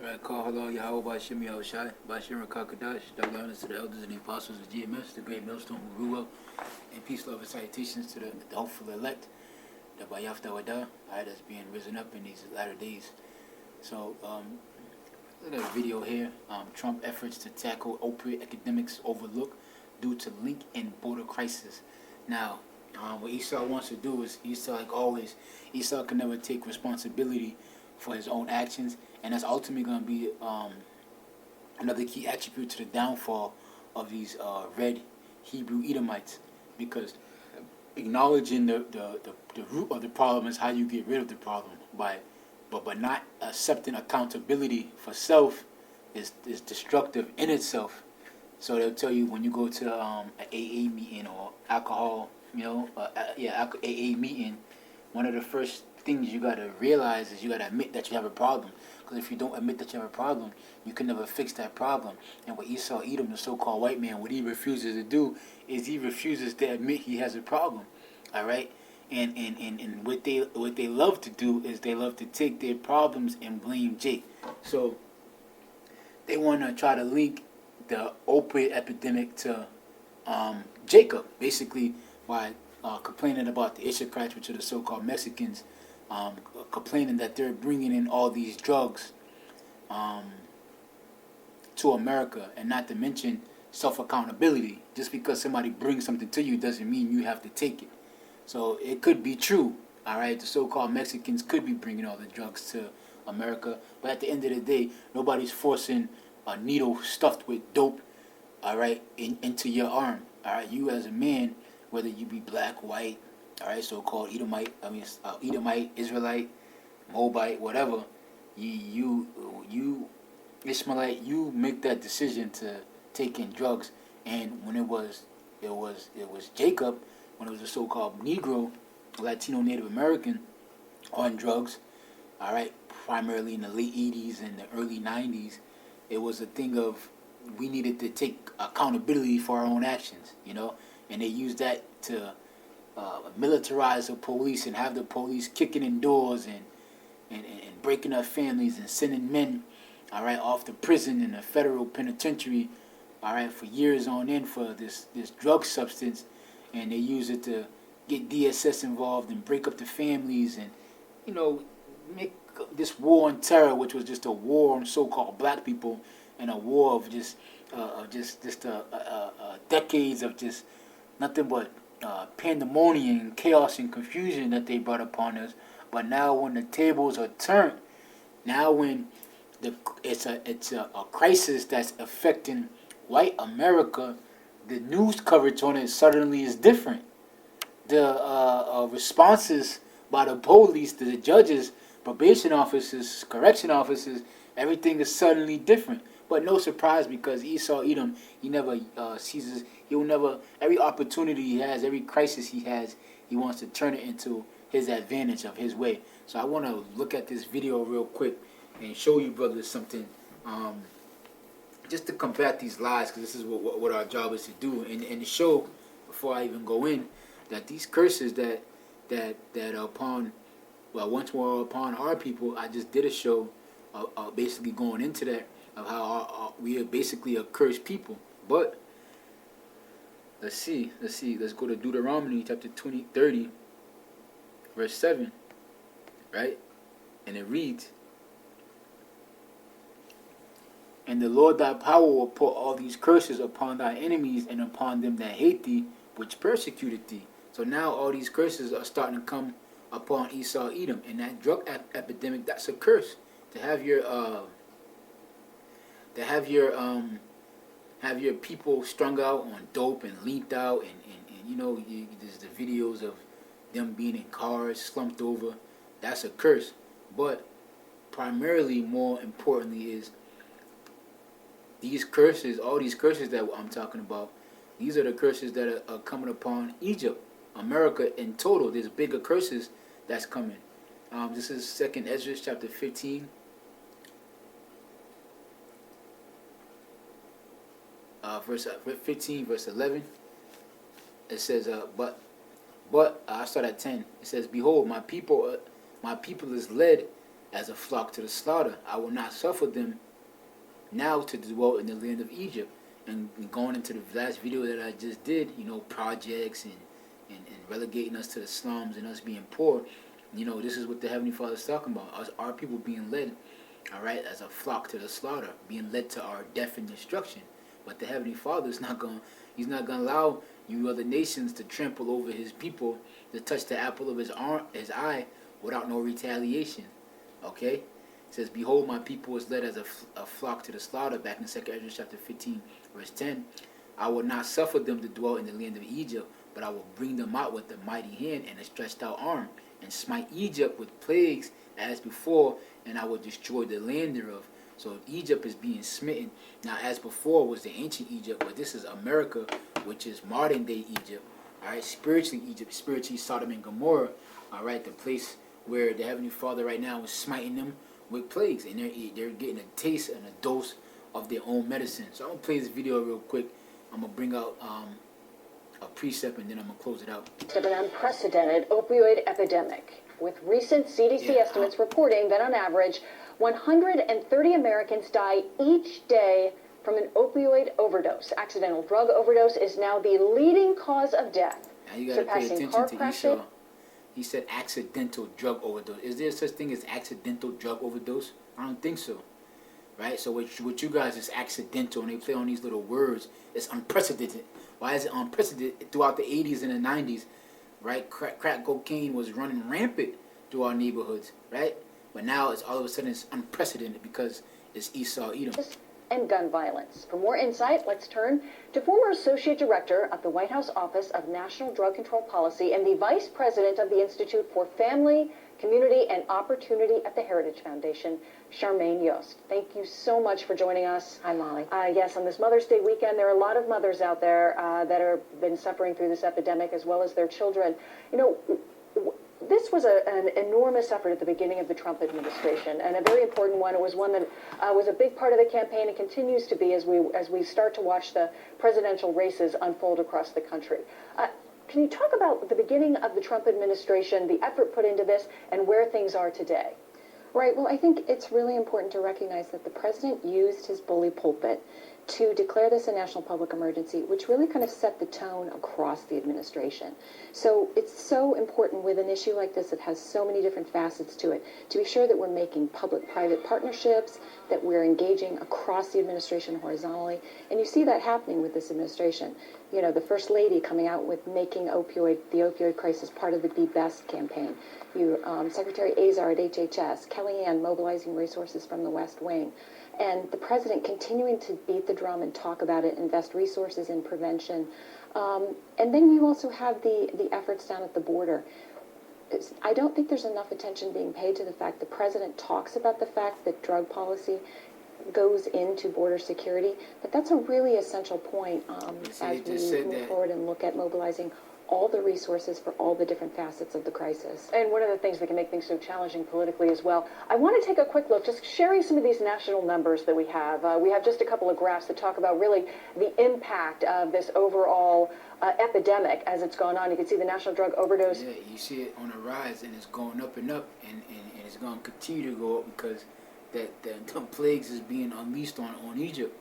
Right, call hello, Yahweh Bashim Yahushai, Bashim Rakakadash, double honors to the elders and the apostles of GMS, the great millstone who grew up, and peace, love, and salutations to the hopeful elect, the Bayaf Dawada, that's being risen up in these latter days. So, look at a video here. Trump efforts to tackle opioid epidemics overlooked due to link in border crisis. Now, what Esau wants to do is, Esau, like always, Esau can never take responsibility for his own actions, and that's ultimately going to be another key attribute to the downfall of these red Hebrew Edomites, because acknowledging the root of the problem is how you get rid of the problem, but not accepting accountability for self is destructive in itself. So they'll tell you when you go to an AA meeting or alcohol, AA meeting, one of the first things you got to realize is you got to admit that you have a problem. Because if you don't admit that you have a problem, you can never fix that problem. And what Esau Edom, the so-called white man, what he refuses to do is he refuses to admit he has a problem. All right? And what they love to do is they love to take their problems and blame Jake. So they want to try to link the opioid epidemic to Jacob, basically by complaining about the Ishakrites, which are the so-called Mexicans, complaining that they're bringing in all these drugs to America, and not to mention self-accountability. Just because somebody brings something to you doesn't mean you have to take it. So it could be true, all right? The so-called Mexicans could be bringing all the drugs to America, but at the end of the day, nobody's forcing a needle stuffed with dope, all right, into your arm, all right? You as a man, whether you be black, white, all right, so-called Edomite, Edomite, Israelite, Moabite, whatever, you Ishmaelite, you make that decision to take in drugs. And when it was Jacob, when it was a so-called Negro, Latino Native American on drugs, all right, primarily in the late 80s and the early 90s, it was a thing of we needed to take accountability for our own actions, and they used that to militarize the police and have the police kicking in doors and breaking up families and sending men, all right, off to prison in a federal penitentiary, all right, for years on end for this drug substance, and they use it to get DSS involved and break up the families and, make this war on terror, which was just a war on so-called black people, and a war of just decades of just nothing but pandemonium, chaos, and confusion that they brought upon us. But now, when the tables are turned, now when it's a crisis that's affecting white America, the news coverage on it suddenly is different. The responses by the police, to the judges, probation officers, correction officers, everything is suddenly different. But no surprise, because Esau Edom, he never ceases. He'll never, every opportunity he has, every crisis he has, he wants to turn it into his advantage of his way. So I want to look at this video real quick and show you brothers something, just to combat these lies, because this is what our job is to do, and to show, before I even go in, that these curses that upon, once were upon our people. I just did a show basically going into that, of how we are basically a cursed people. But let's go to Deuteronomy chapter 30, verse 7, right? And it reads, "And the Lord thy power will put all these curses upon thy enemies and upon them that hate thee, which persecuted thee." So now all these curses are starting to come upon Esau Edom, and that drug epidemic, that's a curse. To have your people strung out on dope and leaked out, and there's the videos of them being in cars slumped over. That's a curse. But primarily, more importantly, is these curses, all these curses that I'm talking about, these are the curses that are coming upon Egypt, America in total. There's bigger curses that's coming. This is 2nd Ezra chapter 15. Verse 15, verse 11. It says, but I start at 10. It says, "Behold, my people is led as a flock to the slaughter. I will not suffer them now to dwell in the land of Egypt. And going into the last video that I just did, projects and relegating us to the slums and us being poor, this is what the Heavenly Father is talking about. Us, our people being led, all right, as a flock to the slaughter, being led to our death and destruction. But the Heavenly Father is He's not going to allow you other nations to trample over His people, to touch the apple of His eye without no retaliation. Okay? It says, behold, my people is led as a flock to the slaughter, back in 2 Ezra chapter 15, verse 10. I will not suffer them to dwell in the land of Egypt, but I will bring them out with a mighty hand and a stretched out arm, and smite Egypt with plagues as before, and I will destroy the land thereof. So Egypt is being smitten. Now, as before was the ancient Egypt, but this is America, which is modern day Egypt. All right, spiritually Egypt, spiritually Sodom and Gomorrah. All right, the place where the Heavenly Father right now is smiting them with plagues, and they're getting a taste and a dose of their own medicine. So I'm gonna play this video real quick. I'm gonna bring out a precept, and then I'm gonna close it out. Of an unprecedented opioid epidemic, with recent CDC estimates reporting that on average 130 Americans die each day from an opioid overdose. Accidental drug overdose is now the leading cause of death, now you gotta pay attention to crashes. Esau. He said accidental drug overdose. Is there such thing as accidental drug overdose? I don't think so. Right? So what you guys is accidental, and they play on these little words. It's unprecedented. Why is it unprecedented? Throughout the 80s and the 90s, right? Crack cocaine was running rampant through our neighborhoods, right? But now it's all of a sudden it's unprecedented because it's Esau Edom. And gun violence. For more insight, let's turn to former Associate Director of the White House Office of National Drug Control Policy and the Vice President of the Institute for Family, Community, and Opportunity at the Heritage Foundation, Charmaine Yost. Thank you so much for joining us. Hi, Molly. Yes, on this Mother's Day weekend, there are a lot of mothers out there that have been suffering through this epidemic, as well as their children. This was an enormous effort at the beginning of the Trump administration, and a very important one. It was one that was a big part of the campaign and continues to be as we start to watch the presidential races unfold across the country. Can you talk about the beginning of the Trump administration, the effort put into this, and where things are today? Right. Well, I think it's really important to recognize that the president used his bully pulpit to declare this a national public emergency, which really kind of set the tone across the administration. So it's so important with an issue like this that has so many different facets to it, to be sure that we're making public-private partnerships, that we're engaging across the administration horizontally. And you see that happening with this administration. The First Lady coming out with making the opioid crisis part of the Be Best campaign. Secretary Azar at HHS, Kellyanne mobilizing resources from the West Wing. And the president continuing to beat the drum and talk about it, invest resources in prevention. And then you also have the efforts down at the border. I don't think there's enough attention being paid to the fact the president talks about the fact that drug policy goes into border security, but that's a really essential point as we move forward and look at mobilizing all the resources for all the different facets of the crisis. And one of the things that can make things so challenging politically as well, I want to take a quick look, just sharing some of these national numbers that we have. We have just a couple of graphs that talk about really the impact of this overall epidemic as it's gone on. You can see the national drug overdose. Yeah, you see it on the rise, and it's going up and up, and it's going to continue to go up because the plagues is being unleashed on Egypt.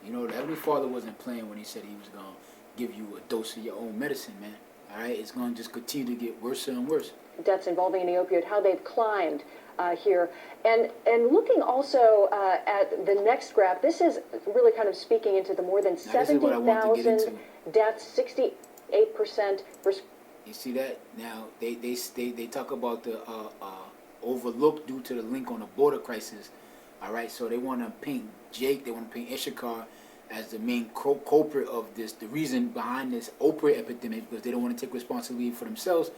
The Heavenly Father wasn't playing when He said He was going to give you a dose of your own medicine, man. All right, it's going to just continue to get worse and worse. Deaths involving the opioid, how they've climbed here. And looking also at the next graph, this is really kind of speaking into the more than 70,000 deaths, 68%. You see that? Now, they talk about the overlook due to the link on the border crisis. All right, so they want to paint Jake, they want to paint Issachar as the main culprit of this, the reason behind this opioid epidemic, because they don't want to take responsibility for themselves.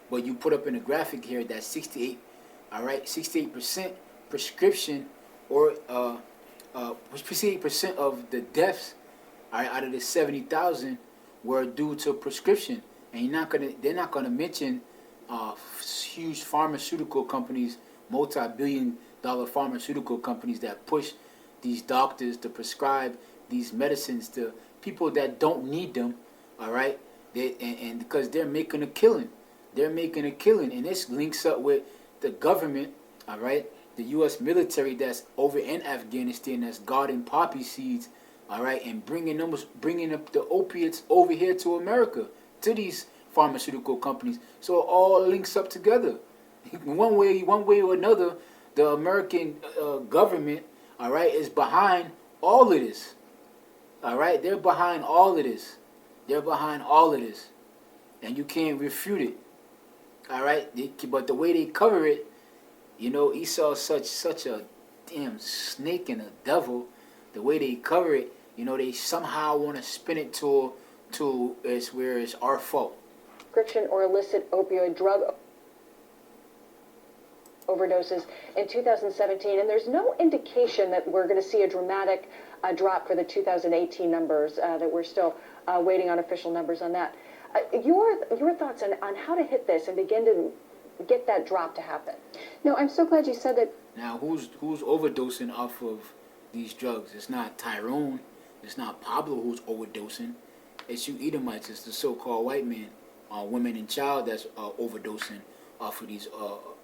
But you put up in a graphic here that 68% prescription, or 68% of the deaths, all right, out of the 70,000 were due to prescription. And they're not gonna mention huge pharmaceutical companies, multi-billion-dollar pharmaceutical companies that push these doctors to prescribe these medicines to people that don't need them, all right? And because they're making a killing. And this links up with the government, all right, the U.S. military that's over in Afghanistan that's guarding poppy seeds, all right, and bringing up the opiates over here to America, to these pharmaceutical companies. So it all links up together. One way or another, the American government, all right, is behind all of this. All right, they're behind all of this. They're behind all of this, and you can't refute it. All right, but the way they cover it, you know, Esau's such a damn snake and a devil. The way they cover it, you know, they somehow want to spin it to it's where it's our fault. Prescription or illicit opioid drug overdoses in 2017, and there's no indication that we're going to see a dramatic drop for the 2018 numbers, that we're still waiting on official numbers on that. Your thoughts on how to hit this and begin to get that drop to happen? No, I'm so glad you said that. Now, who's overdosing off of these drugs? It's not Tyrone. It's not Pablo who's overdosing. It's you Edomites. It's the so-called white man, women and child that's overdosing off of these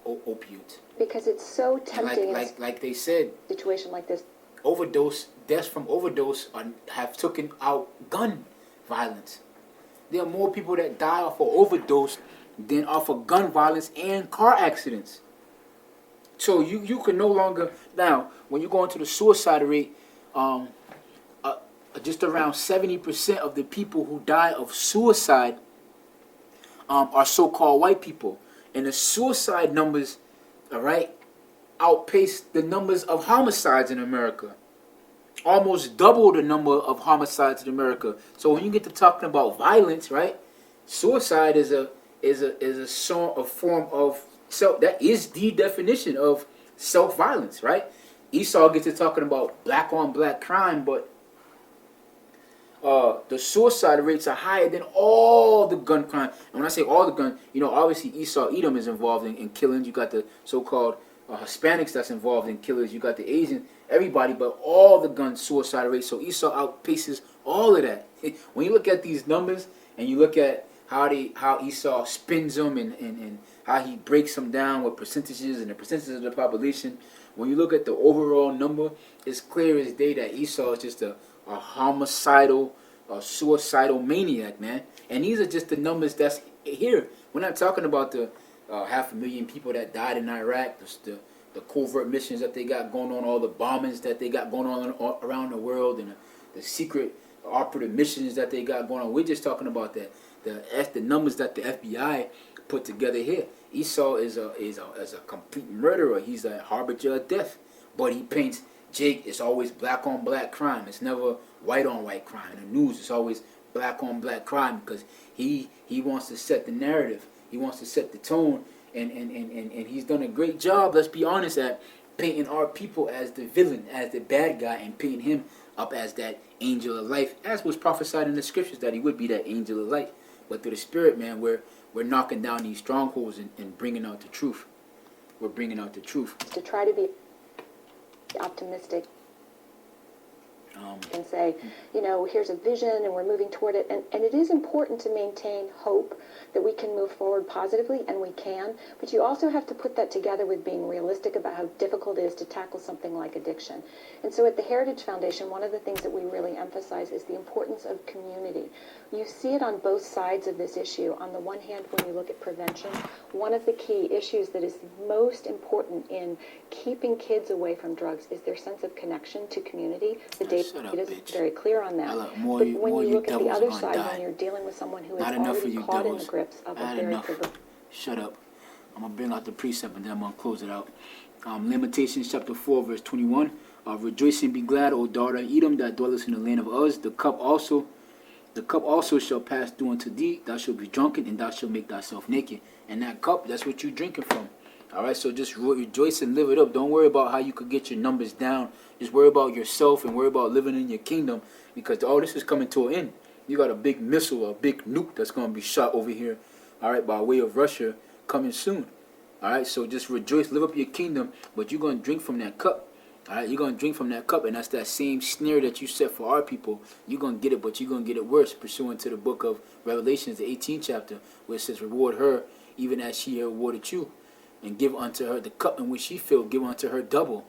opioids. Because it's so tempting like they said, in a situation like this. Deaths from overdose have taken out gun violence. There are more people that die off of overdose than off of gun violence and car accidents. So you can no longer, now when you go into the suicide rate, just around 70% of the people who die of suicide are so-called white people, and the suicide numbers, all right, outpace the numbers of homicides in America. Almost double the number of homicides in America. So when you get to talking about violence, right, suicide is a form of self. That is the definition of self-violence, right? Esau gets to talking about black on black crime, but the suicide rates are higher than all the gun crime. And when I say all the gun, you know, obviously Esau Edom is involved in killings. You got the so-called Hispanics that's involved in killers. You got the Asian, everybody, but all the gun suicide rates. So Esau outpaces all of that. When you look at these numbers and you look at how Esau spins them and how he breaks them down with percentages and the percentages of the population, when you look at the overall number, it's clear as day that Esau is just a homicidal, suicidal maniac, man. And these are just the numbers that's here. We're not talking about the 500,000 people that died in Iraq, the covert missions that they got going on, all the bombings that they got going on around the world, and the secret operative missions that they got going on. We're just talking about the numbers that the FBI put together here. Esau is a complete murderer. He's a harbinger of death. But he paints Jake, it's always black on black crime. It's never white on white crime. In the news, it's always black on black crime because he wants to set the narrative. He wants to set the tone, and he's done a great job, let's be honest, at painting our people as the villain, as the bad guy, and painting him up as that angel of life, as was prophesied in the scriptures that he would be that angel of light. But through the Spirit, man, we're knocking down these strongholds and bringing out the truth. We're bringing out the truth. To try to be optimistic and say, you know, here's a vision and we're moving toward it. And it is important to maintain hope that we can move forward positively, and we can. But you also have to put that together with being realistic about how difficult it is to tackle something like addiction. And so at the Heritage Foundation, one of the things that we really emphasize is the importance of community. You see it on both sides of this issue. On the one hand, when you look at prevention, one of the key issues that is most important in keeping kids away from drugs is their sense of connection to community. The data is very clear on that. But when you look at the other side, when you're dealing with someone who is already caught in the grips of a very privileged... Shut up. I'm going to bring out the precept and then I'm going to close it out. Lamentations chapter 4, verse 21. Rejoice and be glad, O daughter of Edom, that dwellest in the land of Uz. The cup also shall pass through unto thee. Thou shalt be drunken, and thou shalt make thyself naked. And that cup, that's what you're drinking from. All right, so just rejoice and live it up. Don't worry about how you could get your numbers down. Just worry about yourself and worry about living in your kingdom, because all this is coming to an end. You got a big missile, a big nuke that's going to be shot over here, all right, by way of Russia coming soon. All right, so just rejoice, live up your kingdom, but you're going to drink from that cup. All right, you're going to drink from that cup, and that's that same snare that you set for our people. You're going to get it, but you're going to get it worse, pursuant to the book of Revelations, the 18th chapter, where it says, reward her even as she rewarded you. and give unto her the cup in which she filled, give unto her double.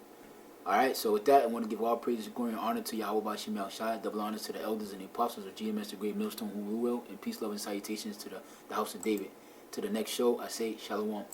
Alright, so with that, I want to give all praises, glory, and honor to Yahweh Bashim Yahushai, double honors to the elders and the apostles of GMS, the great millstone who rule well, and peace, love, and salutations to the house of David. To the next show, I say Shalom.